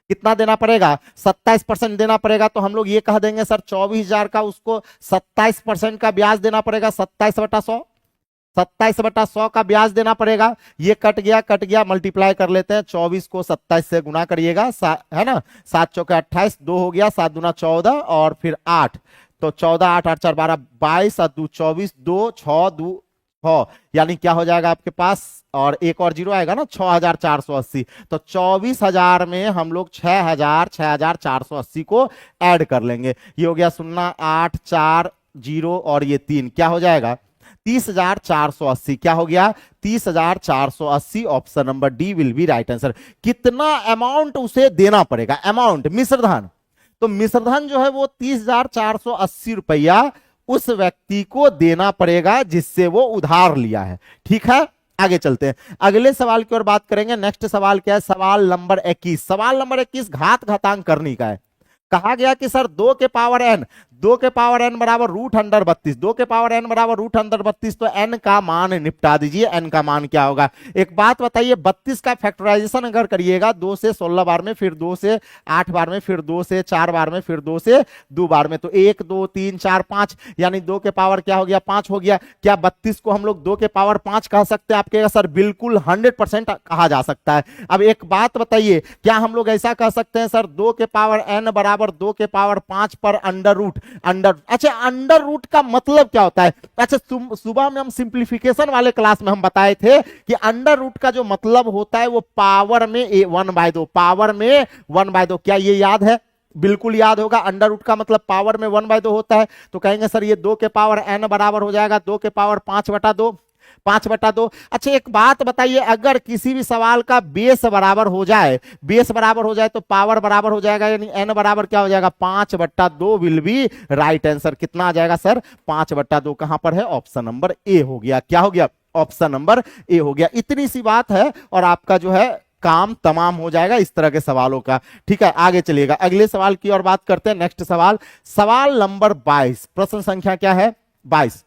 कितना देना पड़ेगा, 27% देना पड़ेगा। तो हम लोग ये कह देंगे सर 24,000 का उसको 27% का ब्याज देना पड़ेगा, 27/100, 27/100 का ब्याज देना पड़ेगा। ये कट गया, मल्टीप्लाई कर लेते हैं। 24 को 27 से गुना करिएगा, है ना, 7 चौके 28, 2 हो गया, 7 दूना 14 और फिर 8, तो 14 8 8 4 12 22 7 2 24 2 6 2 6 यानी क्या हो जाएगा आपके पास, और एक और जीरो आएगा ना, 6,480। तो 24,000 में हम लोग 6,480 को ऐड कर लेंगे। ये हो गया 0 8 4 0 और ये 3 क्या हो जाएगा, 30,480। क्या हो गया, 30,480। Option number D will be right answer. कितना अमाउंट उसे देना पड़ेगा, अमाउंट मिश्रधन। तो मिश्रधन जो है वो 30,480 रुपया उस व्यक्ति को देना पड़ेगा जिससे वो उधार लिया है, ठीक है। आगे चलते हैं, अगले सवाल की ओर बात करेंगे। नेक्स्ट सवाल क्या है, सवाल नंबर 21। सवाल नंबर 21 घात घातांक करनी का है। कहा गया कि सर 2 के पावर n बराबर √32, 2 के पावर n बराबर √32। तो n का मान निपटा दीजिए। n का मान क्या होगा, एक बात बताइए, 32 का फैक्टराइजेशन अगर करिएगा 2 से 16 बार में, फिर 2 से 8 बार में, फिर 2 से 4 बार में, फिर 2 से 2 बार में, तो 1 2 3 4 5 यानी 2 के पावर क्या हो गया, 5 हो गया। क्या 32 को हम लोग 2 के पावर 5 कह सकते हैं? आप कहेगा सर बिल्कुल 100% कहा जा सकता है। अब एक बात बताइए, क्या हम लोग ऐसा कह सकते हैं सर 2 के पावर n बराबर 2 के पावर 5 पर अच्छा अंडर रूट का मतलब क्या होता है? अच्छा सुबह में हम सिंप्लीफिकेशन वाले क्लास में हम बताए थे कि अंडर रूट का जो मतलब होता है वो पावर में 1/2, पावर में 1/2। क्या ये याद है? बिल्कुल याद होगा। अंडर रूट का मतलब पावर में 1/2 होता है। तो कहेंगे सर ये 2 के पावर n बराबर हो जाएगा 2 के पावर 5/2। 5/2। अच्छा एक बात बताइए, अगर किसी भी सवाल का बेस बराबर हो जाए, बेस बराबर हो जाए तो पावर बराबर हो जाएगा, यानी n बराबर क्या हो जाएगा, 5/2 विल बी राइट आंसर। कितना आ जाएगा सर, 5/2। कहां पर है, ऑप्शन नंबर ए हो गया। क्या हो गया, ऑप्शन नंबर ए हो गया। इतनी सी बात है और आपका जो है काम तमाम हो जाएगा इस तरह के सवालों का। ठीक है, आगे चलिएगा, अगले सवाल की ओर बात करते हैं। नेक्स्ट सवाल, सवाल नंबर 22, प्रश्न संख्या क्या है, 22।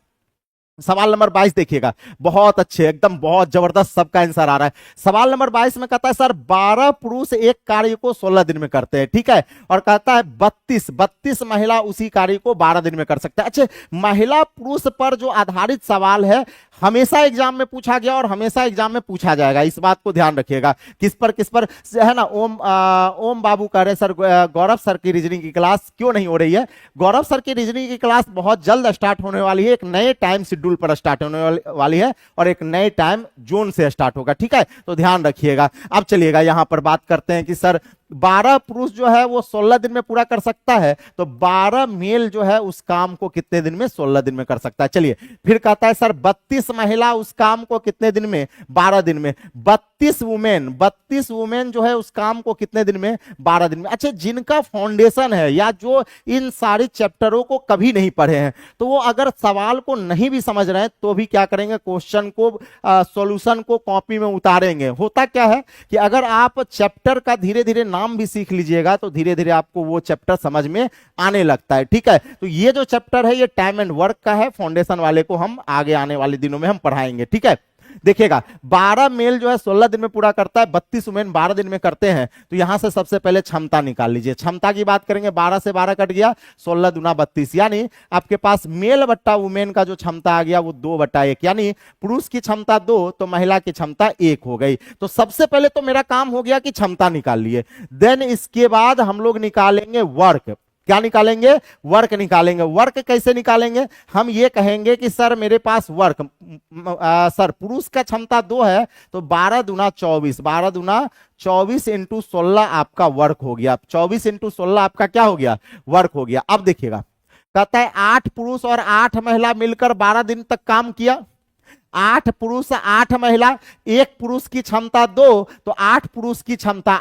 सवाल नंबर 22 देखिएगा, बहुत अच्छे, एकदम बहुत जबरदस्त सबका आंसर आ रहा है। सवाल नंबर 22 में कहता है सर 12 पुरुष एक कार्य को 16 दिन में करते हैं, ठीक है, और कहता है 32 महिला उसी कार्य को 12 दिन में कर सकते हैं। अच्छा, महिला पुरुष पर जो आधारित सवाल है हमेशा एग्जाम में पूछा गया और हमेशा एग्जाम में पूछा जाएगा, इस बात को ध्यान रखिएगा। किस पर है ना, ओम बाबू कह रहे सर गौरव सर की रीजनिंग की क्लास क्यों नहीं हो रही है। गौरव सर की रीजनिंग की क्लास बहुत जल्द स्टार्ट होने वाली है, एक नए टाइम शेड्यूल पर स्टार्ट होने वाली है और एक नए टाइम जोन से स्टार्ट होगा, ठीक है, तो ध्यान रखिएगा। अब चलिएगा यहां पर बात करते हैं कि सर 12 पुरुष जो है वो 16 दिन में पूरा कर सकता है, तो 12 मेल जो है उस काम को कितने दिन में, 16 दिन में कर सकता है। चलिए फिर कहता है सर 32 महिला उस काम को कितने दिन में, 12 दिन में। 32 वुमेन जो है उस काम को कितने दिन में, 12 दिन में। अच्छा, जिनका फाउंडेशन है या जो इन सारे चैप्टरों को कभी नहीं पढ़े हैं, तो वो अगर सवाल को नहीं भी समझ रहे हैं तो भी क्या करेंगे, क्वेश्चन को सॉल्यूशन को कॉपी में उतारेंगे। होता क्या है कि अगर आप चैप्टर का धीरे धीरे नाम भी सीख लीजिएगा तो धीरे धीरे आपको वो चैप्टर समझ में आने लगता है, ठीक है। तो ये जो चैप्टर है ये टाइम एंड वर्क का है, फाउंडेशन वाले को हम आगे आने वाले दिनों में हम पढ़ाएंगे, ठीक है। देखिएगा 12 मेल जो है 16 दिन में पूरा करता है, 32 वुमेन 12 दिन में करते हैं। तो यहां से सबसे पहले क्षमता निकाल लीजिए। क्षमता की बात करेंगे, 12 से 12 कट गया, 16 दूना 32, यानी आपके पास मेल बट्टा वुमेन का जो क्षमता आ गया वो 2/1, यानी पुरुष की क्षमता 2 तो महिला की क्षमता 1 हो गई। तो सबसे पहले तो मेरा काम हो गया कि क्षमता निकाल लिए, देन इसके बाद हम लोग निकालेंगे वर्क। क्या निकालेंगे, वर्क निकालेंगे। वर्क कैसे निकालेंगे, हम ये कहेंगे कि सर मेरे पास वर्क, सर पुरुष का क्षमता 2 है तो 12 दूना 24, 12 दूना 24 इंटू 16 आपका वर्क हो गया। 24 इंटू 16 आपका क्या हो गया, वर्क हो गया। अब देखिएगा कहता है 8 पुरुष और 8 महिला मिलकर 12 दिन तक काम किया। 8 पुरुष 8 महिला, एक पुरुष की क्षमता 2 तो 8 पुरुष की क्षमता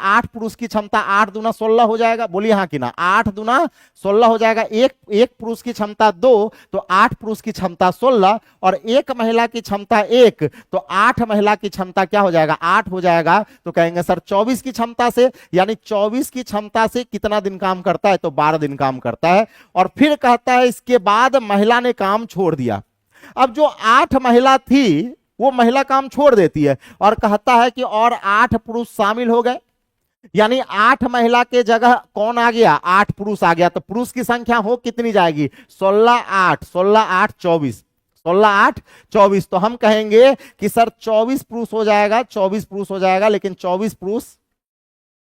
8 दूना 16 हो जाएगा, बोलिए हाँ कि ना, 8 दूना 16 हो जाएगा। एक पुरुष की क्षमता 2 तो 8 पुरुष की क्षमता 16 और एक महिला की क्षमता 1 तो 8 महिला की क्षमता क्या हो जाएगा, 8 हो जाएगा। तो कहेंगे सर 24 की क्षमता से, यानी 24 की क्षमता से कितना दिन काम करता है, तो 12 दिन काम करता है। और फिर कहता है इसके बाद महिला ने काम छोड़ दिया। अब जो 8 महिला थी वो महिला काम छोड़ देती है और कहता है कि और 8 पुरुष शामिल हो गए, यानी 8 महिला के जगह कौन आ गया, 8 पुरुष आ गया। तो पुरुष की संख्या हो कितनी जाएगी, 16 8 24, 16 8 24। तो हम कहेंगे कि सर 24 पुरुष हो जाएगा, 24 पुरुष हो जाएगा, लेकिन 24 पुरुष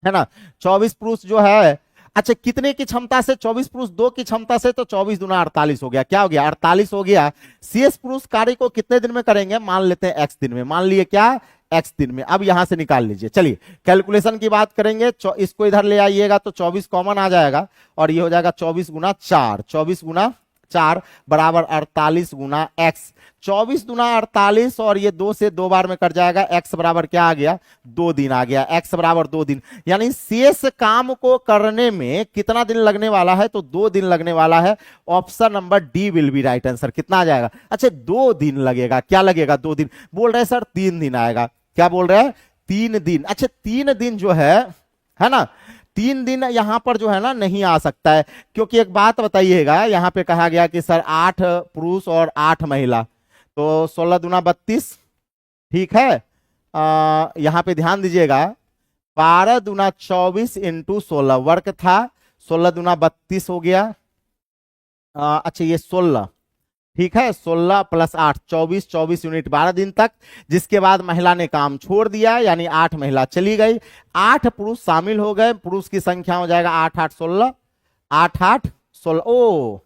है ना, 24 पुरुष जो है, अच्छा कितने की क्षमता से, 24 पुरुष 2 की क्षमता से, तो 24 दूना 48 हो गया। क्या हो गया, 48 हो गया। शेष पुरुष कार्य को कितने दिन में करेंगे, मान लेते हैं x दिन में, मान लिए क्या, x दिन में। अब यहां से निकाल लीजिए। चलिए कैलकुलेशन की बात करेंगे, इसको इधर ले आइएगा तो 24 कॉमन आ जाएगा और ये हो जाएगा 24 गुना 4, 24 गुना 4 बराबर 48 गुना x। 24 दूना 48 और ये 2 से 2 बार में कट जाएगा, x बराबर क्या आ गया, 2 दिन आ गया, x बराबर 2 दिन। यानी शेष काम को करने में कितना दिन लगने वाला है, तो 2 दिन लगने वाला है। Option number D will be right answer. कितना आ जाएगा, अच्छा 2 दिन लगेगा। क्या लगेगा, 2 दिन। बोल रहे सर 3 दिन आएगा, क्या बोल रहे हैं, 3 दिन। अच्छा 3 दिन जो है ना, 3 दिन यहां पर जो है ना नहीं आ सकता है, क्योंकि एक बात बताइएगा, यहां पे कहा गया कि सर 8 पुरुष और 8 महिला, तो 16 दूना 32, ठीक है। यहां पे ध्यान दीजिएगा, 12 दूना 24 इंटू 16 वर्क था, 16 दूना 32 हो गया। अच्छा ये 16, ठीक है, 16 प्लस 8 24, 24 यूनिट 12 दिन तक, जिसके बाद महिला ने काम छोड़ दिया, यानी 8 महिला चली गई, 8 पुरुष शामिल हो गए। पुरुष की संख्या हो जाएगा 8 8 16, 8 8 16। ओ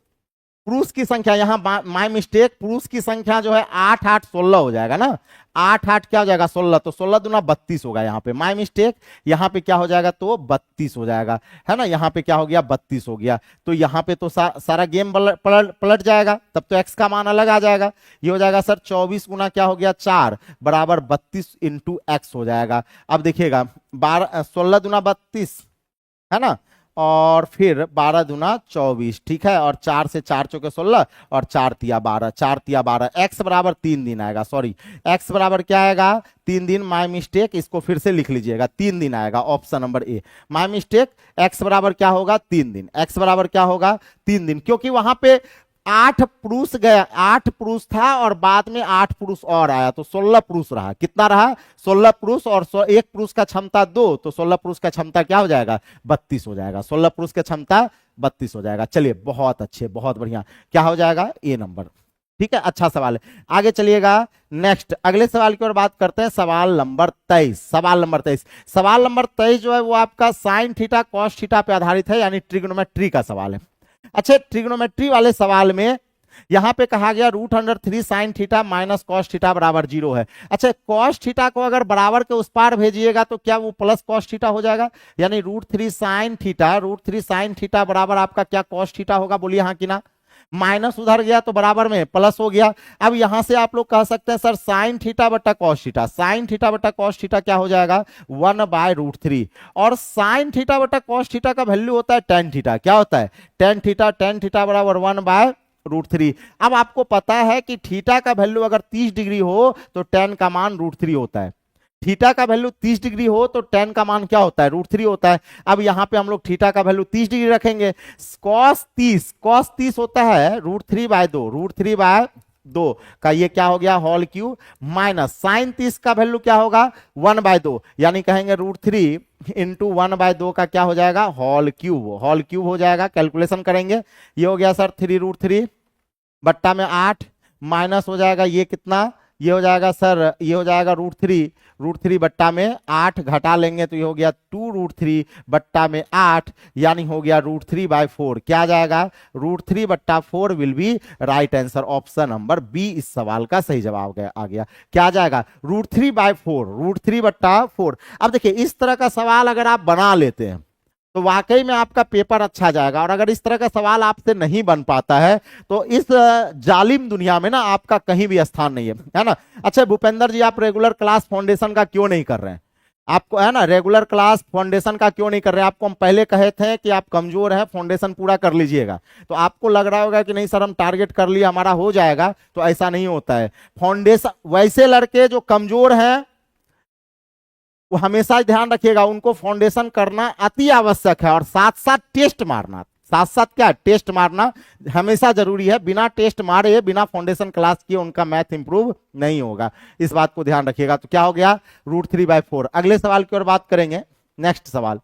पुरुष की संख्या, यहाँ माय मिस्टेक, पुरुष की संख्या जो है 8 8 16 हो जाएगा ना, 8 8 क्या हो जाएगा 16, तो 16 दूना 32 होगा यहाँ पे, माय मिस्टेक, यहाँ पे क्या हो जाएगा तो 32 हो जाएगा, है ना, यहाँ पे क्या हो गया 32 हो गया, तो यहाँ पे तो सारा गेम पलट जाएगा, तब तो एक्स का मान अलग आ जाएगा, ये हो जाएगा सर 24 गुना क्या हो गया 4 बराबर 32 इंटू एक्स हो जाएगा। अब देखिएगा 16 दूना 32 है ना, और फिर 12 दूना 24, ठीक है, और 4 से 4 चौके 16 और 4 तिया 12, 4 तिया 12, एक्स बराबर 3 दिन आएगा, सॉरी एक्स बराबर क्या आएगा 3 दिन, माय मिस्टेक, इसको फिर से लिख लीजिएगा 3 दिन आएगा, option number A, my mistake, x बराबर क्या होगा 3 दिन, एक्स बराबर क्या होगा 3 दिन, क्योंकि वहां पे 8 पुरुष गया, 8 पुरुष था और बाद में 8 पुरुष और आया, तो 16 पुरुष रहा, कितना रहा 16 पुरुष, और एक पुरुष का क्षमता 2, तो 16 पुरुष का क्षमता क्या हो जाएगा 32 हो जाएगा, 16 पुरुष का क्षमता 32 हो जाएगा। चलिए बहुत अच्छे, बहुत बढ़िया, क्या हो जाएगा ए नंबर, ठीक है, अच्छा सवाल है। आगे चलिएगा नेक्स्ट, अगले सवाल की ओर बात करते हैं, सवाल नंबर 23, सवाल नंबर 23, सवाल नंबर 23 जो है वो आपका साइन थीटा कॉस थीटा पे आधारित है, यानी ट्रिग्नोमेट्री का सवाल है। अच्छा, ट्रिग्नोमेट्री वाले सवाल में यहां पे कहा गया √3 sine theta minus cos theta बराबर 0 है। अच्छा, कॉस थीटा को अगर बराबर के उस पार भेजिएगा तो क्या वो प्लस कॉस थीटा हो जाएगा, यानी √3 साइन थीटा बराबर आपका क्या कॉस थीटा होगा, बोलिए हाँ कि ना, माइनस उधर गया तो बराबर में प्लस हो गया। अब यहां से आप लोग कह सकते हैं सर साइन थीटा बटा कॉस थीटा, साइन थीटा बटा कॉस थीटा क्या हो जाएगा 1/√3, और साइन थीटा बटा कॉस थीटा का वैल्यू होता है टेन थीटा, क्या होता है टेन थीटा बराबर 1/√3। अब आपको पता है कि थीटा का वैल्यू अगर 30 डिग्री हो तो टेन का मान √3 होता है, थीटा का वैल्यू 30 डिग्री हो तो टेन का मान क्या होता है √3 होता है। अब यहां पे हम लोग थीटा का वैल्यू 30 डिग्री रखेंगे, cos 30 होता है √3/2 का, ये क्या हो गया होल क्यूब, माइनस साइन 30 का वैल्यू क्या होगा 1/2, यानी कहेंगे √3 इंटू 1/2 का क्या हो जाएगा होल क्यूब हो जाएगा, कैलकुलेशन करेंगे, ये हो गया सर 3√3 बट्टा में 8 माइनस हो जाएगा ये कितना, ये हो जाएगा सर, ये हो जाएगा √3 बट्टा में 8 घटा लेंगे तो ये हो गया 2√3 बट्टा में 8, यानी हो गया √3/4, क्या जाएगा √3 बट्टा 4 will be right answer, option number B इस सवाल का सही जवाब आ गया, क्या जाएगा √3/4 बट्टा 4। अब देखिए इस तरह का सवाल अगर आप बना लेते हैं तो वाकई में आपका पेपर अच्छा जाएगा, और अगर इस तरह का सवाल आपसे नहीं बन पाता है तो इस जालिम दुनिया में ना आपका कहीं भी स्थान नहीं है ना। अच्छा भूपेंद्र जी, आप रेगुलर क्लास फाउंडेशन का क्यों नहीं कर रहे हैं, आपको है ना रेगुलर क्लास फाउंडेशन का क्यों नहीं कर रहे हैं, आपको हम पहले कहे थे कि आप कमजोर हैं फाउंडेशन पूरा कर लीजिएगा, तो आपको लग रहा होगा कि नहीं सर हम टारगेट कर लिया हमारा हो जाएगा, तो ऐसा नहीं होता है। फाउंडेशन वैसे लड़के जो कमजोर हैं वो हमेशा ध्यान रखिएगा, उनको फाउंडेशन करना अति आवश्यक है, और साथ साथ टेस्ट मारना, साथ साथ क्या टेस्ट मारना हमेशा जरूरी है, बिना टेस्ट मारे बिना फाउंडेशन क्लास किए उनका मैथ इंप्रूव नहीं होगा, इस बात को ध्यान रखिएगा। तो क्या हो गया √3/4। अगले सवाल की ओर बात करेंगे, नेक्स्ट सवाल,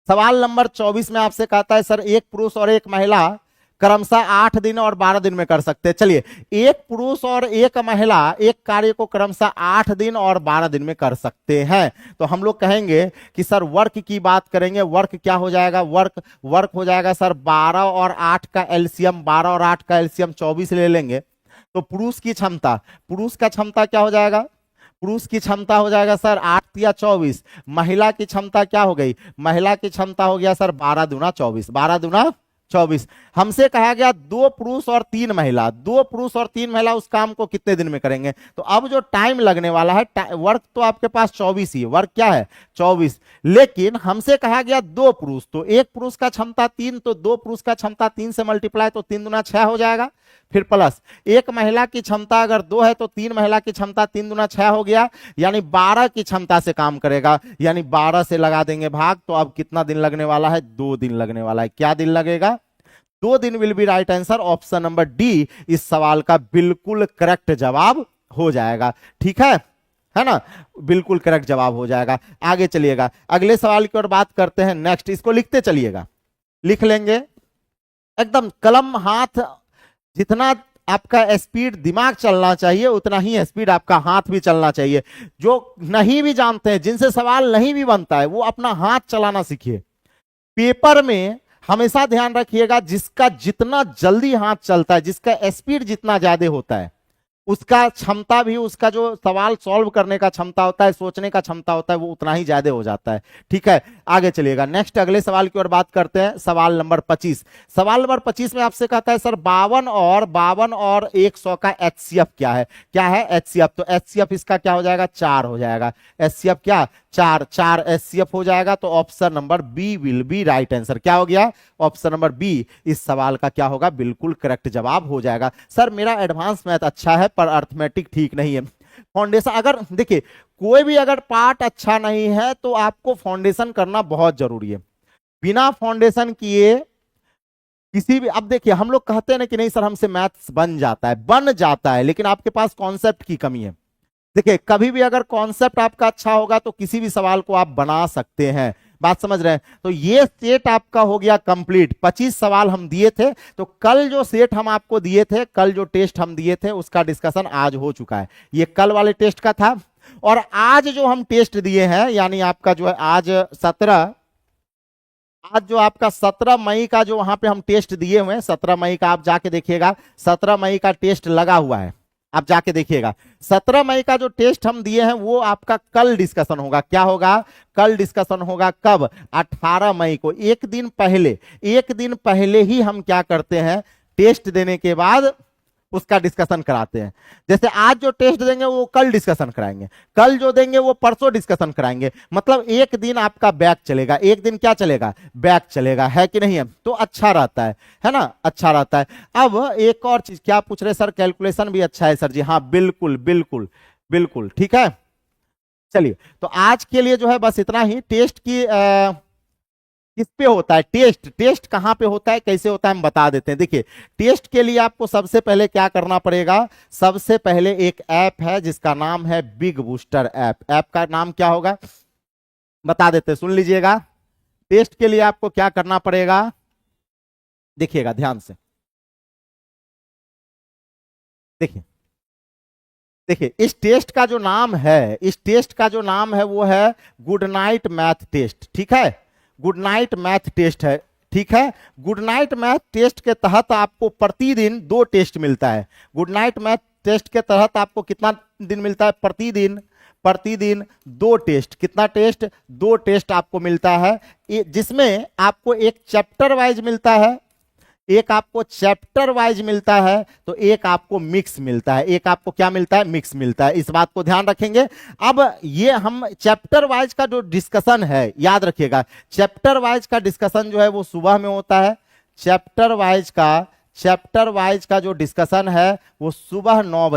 सवाल नंबर 24 में आपसे कहता है सर एक पुरुष और एक महिला क्रमशः 8 दिन और 12 दिन में कर सकते हैं। चलिए, एक पुरुष और एक महिला एक कार्य को क्रमशः 8 दिन और 12 दिन में कर सकते हैं, तो हम लोग कहेंगे कि सर वर्क की बात करेंगे, वर्क क्या हो जाएगा, वर्क हो जाएगा सर 12 और 8 का एलसीएम, 12 और 8 का एलसीएम 24 ले लेंगे, तो पुरुष का क्षमता क्या हो जाएगा, पुरुष की क्षमता हो जाएगा सर 8 या 24, महिला की क्षमता क्या हो गई, महिला की क्षमता हो गया सर 12 दूना 24, 12 दूना 24। हमसे कहा गया 2 पुरुष और 3 महिला, 2 पुरुष और 3 महिला उस काम को कितने दिन में करेंगे, तो अब जो टाइम लगने वाला है, वर्क तो आपके पास 24 ही, वर्क क्या है 24, लेकिन हमसे कहा गया 2 पुरुष, तो एक पुरुष का क्षमता 3, तो 2 पुरुष का क्षमता 3 से मल्टीप्लाई तो 3 दूना 6 हो जाएगा, फिर प्लस एक महिला की क्षमता अगर 2 है तो 3 महिला की क्षमता 3 दूना 6 हो गया, यानी 12 की क्षमता से काम करेगा, यानी 12 से लगा देंगे भाग, तो अब कितना दिन लगने वाला है 2 दिन लगने वाला है, क्या दिन लगेगा 2 दिन will be right answer, option number D इस सवाल का बिल्कुल करेक्ट जवाब हो जाएगा, ठीक है ना, बिल्कुल करेक्ट जवाब हो जाएगा। आगे चलिएगा, अगले सवाल की ओर बात करते हैं, नेक्स्ट, इसको लिखते चलिएगा, लिख लेंगे एकदम कलम हाथ, जितना आपका स्पीड दिमाग चलना चाहिए उतना ही स्पीड आपका हाथ भी चलना चाहिए। जो नहीं भी जानते हैं, जिनसे सवाल नहीं भी बनता है, वो अपना हाथ चलाना सीखिए। पेपर में हमेशा ध्यान रखिएगा, जिसका जितना जल्दी हाथ चलता है, जिसका स्पीड जितना ज्यादा होता है, उसका क्षमता भी, उसका जो सवाल सॉल्व करने का क्षमता होता है, सोचने का क्षमता होता है, वो उतना ही ज्यादा हो जाता है। ठीक है, आगे चलिएगा, नेक्स्ट अगले सवाल की ओर बात करते हैं। सवाल नंबर 25। सवाल नंबर 25 में आपसे कहता है सर 52 और 100 का एचसीएफ क्या है? क्या है एचसीएफ? तो एचसीएफ इसका क्या हो जाएगा? 4 हो जाएगा। एचसीएफ क्या? 4 एचसीएफ हो जाएगा। तो option number B will be right answer. क्या हो गया? ऑप्शन नंबर बी इस सवाल का क्या होगा? बिल्कुल करेक्ट जवाब हो जाएगा। सर मेरा एडवांस मैथ अच्छा है पर अर्थमेटिक ठीक नहीं है। फाउंडेशन, अगर देखिए कोई भी अगर पार्ट अच्छा नहीं है तो आपको फाउंडेशन करना बहुत जरूरी है। बिना फाउंडेशन किए किसी भी, अब देखिए हम लोग कहते हैं ना कि नहीं सर हमसे मैथ्स बन जाता है, लेकिन आपके पास कॉन्सेप्ट की कमी है। देखिए कभी भी अगर कॉन्सेप्ट आपका अच्छा होगा तो किसी भी सवाल को आप बना सकते हैं। बात समझ रहे हैं? तो ये सेट आपका हो गया कंप्लीट। 25 सवाल हम दिए थे, तो कल जो सेट हम आपको दिए थे, कल जो टेस्ट हम दिए थे, उसका डिस्कशन आज हो चुका है। ये कल वाले टेस्ट का था। और आज जो हम टेस्ट दिए हैं, यानी आपका जो है आज 17, आज जो आपका 17 मई का जो वहां पे हम टेस्ट दिए हुए हैं, 17 मई का आप जाके देखिएगा, 17 मई का टेस्ट लगा हुआ है, आप जाके देखिएगा। 17 मई का जो टेस्ट हम दिए हैं वो आपका कल डिस्कशन होगा। क्या होगा? कल डिस्कशन होगा। कब? 18 मई को। एक दिन पहले ही हम क्या करते हैं, टेस्ट देने के बाद उसका डिस्कशन कराते हैं। जैसे आज जो टेस्ट देंगे वो कल डिस्कशन कराएंगे, कल जो देंगे वो परसों डिस्कशन कराएंगे। मतलब एक दिन आपका बैक चलेगा, एक दिन क्या चलेगा? बैक चलेगा, है कि नहीं है? तो अच्छा रहता है ना? अच्छा रहता है। अब एक और चीज क्या पूछ रहे सर? कैलकुलेशन भी अच्छा है सर जी। हाँ बिल्कुल बिल्कुल बिल्कुल ठीक है। चलिए तो आज के लिए जो है बस इतना ही। टेस्ट की किस पे होता है टेस्ट? टेस्ट कहां पे होता है, कैसे होता है, हम बता देते हैं। देखिए टेस्ट के लिए आपको सबसे पहले क्या करना पड़ेगा? सबसे पहले एक ऐप है जिसका नाम है बिग बूस्टर ऐप। ऐप का नाम क्या होगा बता देते हैं, सुन लीजिएगा। टेस्ट के लिए आपको क्या करना पड़ेगा, देखिएगा ध्यान से। देखिए देखिए इस टेस्ट का जो नाम है, इस टेस्ट का जो नाम है वो है गुड नाइट मैथ टेस्ट। ठीक है, गुड नाइट मैथ टेस्ट है। ठीक है, गुड नाइट मैथ टेस्ट के तहत आपको प्रतिदिन 2 टेस्ट मिलता है। गुड नाइट मैथ टेस्ट के तहत आपको कितना दिन मिलता है? प्रतिदिन 2 टेस्ट। कितना टेस्ट? 2 टेस्ट आपको मिलता है, जिसमें आपको एक चैप्टर वाइज मिलता है, एक आपको चैप्टर वाइज मिलता है, तो एक आपको मिक्स मिलता है। एक आपको क्या मिलता है? मिक्स मिलता है। इस बात को ध्यान रखेंगे। अब ये हम चैप्टर वाइज का जो डिस्कशन है, याद रखिएगा, चैप्टर वाइज का डिस्कशन जो है वो सुबह में होता है। चैप्टर वाइज का जो डिस्कशन है वो सुबह 9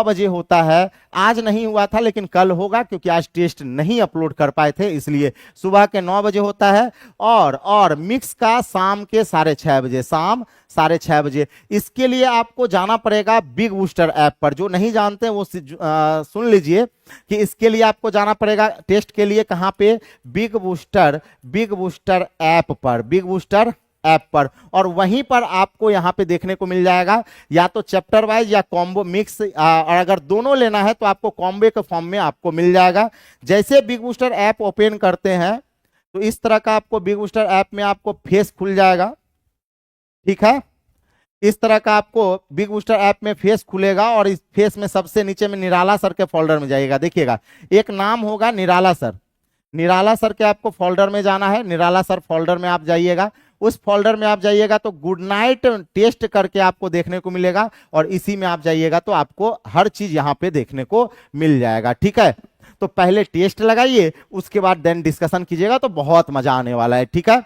बजे होता है। आज नहीं हुआ था लेकिन कल होगा, क्योंकि आज टेस्ट नहीं अपलोड कर पाए थे, इसलिए सुबह के 9 बजे होता है। और मिक्स का शाम के 6:30 बजे, शाम 6:30 बजे। इसके लिए आपको जाना पड़ेगा बिग बूस्टर ऐप पर। जो नहीं जानते वो सुन लीजिए कि इसके लिए आपको जाना पड़ेगा टेस्ट के लिए कहां पे? बिग बूस्टर ऐप पर, बिग बूस्टर ऐप पर। और वहीं पर आपको यहां पे देखने को मिल जाएगा या तो चैप्टर वाइज या कॉम्बो मिक्स, और अगर दोनों लेना है तो आपको कॉम्बो के फॉर्म में आपको मिल जाएगा। जैसे बिग बूस्टर ऐप ओपन करते हैं तो इस तरह का आपको बिग बूस्टर ऐप में आपको फेस खुल जाएगा। ठीक है, इस तरह का आपको बिग बूस्टर ऐप में फेस खुलेगा, और इस फेस में सबसे नीचे में निराला सर के फोल्डर में जाइएगा। देखिएगा एक नाम होगा निराला सर, निराला सर के आपको फोल्डर में जाना है। निराला सर फोल्डर में आप जाइएगा, उस फोल्डर में आप जाइएगा तो गुड नाइट टेस्ट करके आपको देखने को मिलेगा, और इसी में आप जाइएगा तो आपको हर चीज यहां पे देखने को मिल जाएगा। ठीक है, तो पहले टेस्ट लगाइए, उसके बाद देन डिस्कशन कीजिएगा, तो बहुत मजा आने वाला है। ठीक है,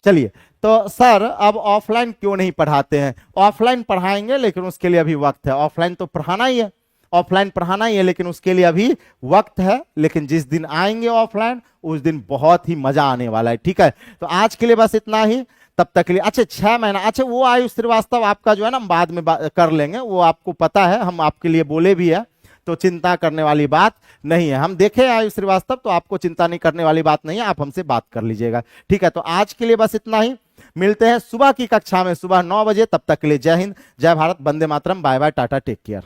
चलिए तो सर अब ऑफलाइन क्यों नहीं पढ़ाते हैं? ऑफलाइन पढ़ाएंगे लेकिन उसके लिए अभी वक्त है। ऑफलाइन तो पढ़ाना ही है, ऑफलाइन पढ़ाना ही है, लेकिन उसके लिए अभी वक्त है। लेकिन जिस दिन आएंगे ऑफलाइन उस दिन बहुत ही मजा आने वाला है। ठीक है, तो आज के लिए बस इतना ही। तब तक के लिए अच्छा 6 महीना, अच्छा वो आयुष श्रीवास्तव आपका जो है ना हम बाद में कर लेंगे, वो आपको पता है, हम आपके लिए बोले भी है, तो चिंता करने वाली बात नहीं है। हम देखे आयुष श्रीवास्तव, तो आपको चिंता नहीं करने वाली बात नहीं है, आप हमसे बात कर लीजिएगा। ठीक है, तो आज के लिए बस इतना ही। मिलते हैं सुबह की कक्षा में, सुबह 9 बजे। तब तक के लिए जय हिंद, जय भारत, वंदे मातरम, bye bye, tata, take care.